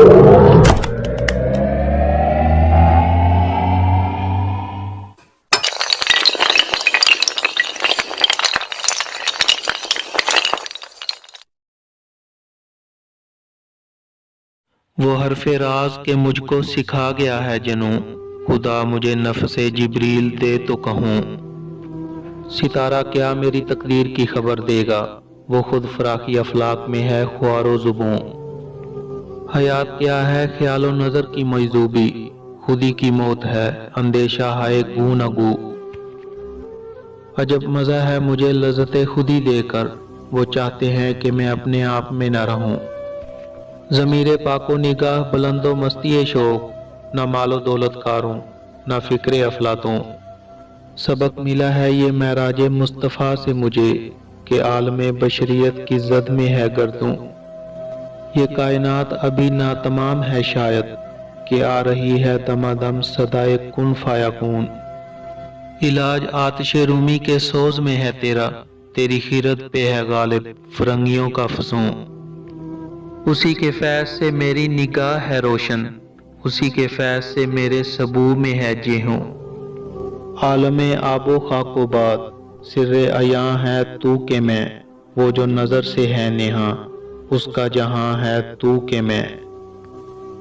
وہ حرف راز کے مجھ کو سکھا گیا ہے جنوں، خدا مجھے نفس جبریل دے تو کہوں۔ ستارہ کیا میری تقدیر کی خبر دے گا، وہ خود فراخی افلاک میں ہے خوار و زبوں۔ حیات کیا ہے خیال و نظر کی مجذوبی، خودی کی موت ہے اندیشہ ہائے گو نہ گو۔ عجب مزہ ہے مجھے لذت خودی دے کر، وہ چاہتے ہیں کہ میں اپنے آپ میں نہ رہوں۔ ضمیر پاک و نگاہ بلند و مستی شوق، نہ مال و دولت کاروں نہ فکر افلاطوں۔ سبق ملا ہے یہ معراج مصطفیٰ سے مجھے، کہ عالم بشریت کی زد میں ہے گردوں۔ یہ کائنات ابھی ناتمام ہے شاید، کہ آ رہی ہے دمادم صدائے کن فیکون۔ علاج آتش رومی کے سوز میں ہے تیرا، تیری خیرت پہ ہے غالب فرنگیوں کا فسوں۔ اسی کے فیض سے میری نگاہ ہے روشن، اسی کے فیض سے میرے سبو میں ہے جہوں۔ عالم آب و خاک و باد سر عیاں ہے تو کہ میں، وہ جو نظر سے ہے نہاں اس کا جہاں ہے تو کہ میں۔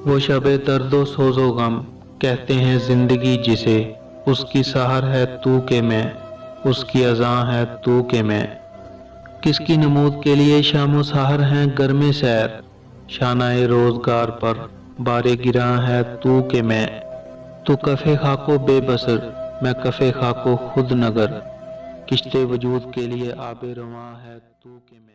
وہ شب درد و سوز و غم کہتے ہیں زندگی جسے، اس کی سحر ہے تو کہ میں، اس کی اذاں ہے تو کہ میں۔ کس کی نمود کے لیے شام و سحر ہیں گرم سیر، شانہ روزگار پر بار گراں ہے تو کہ میں۔ تو کف خاک و بے بصر میں کف خاک و خود نگر، کشت وجود کے لیے آب رواں ہے تو کہ میں۔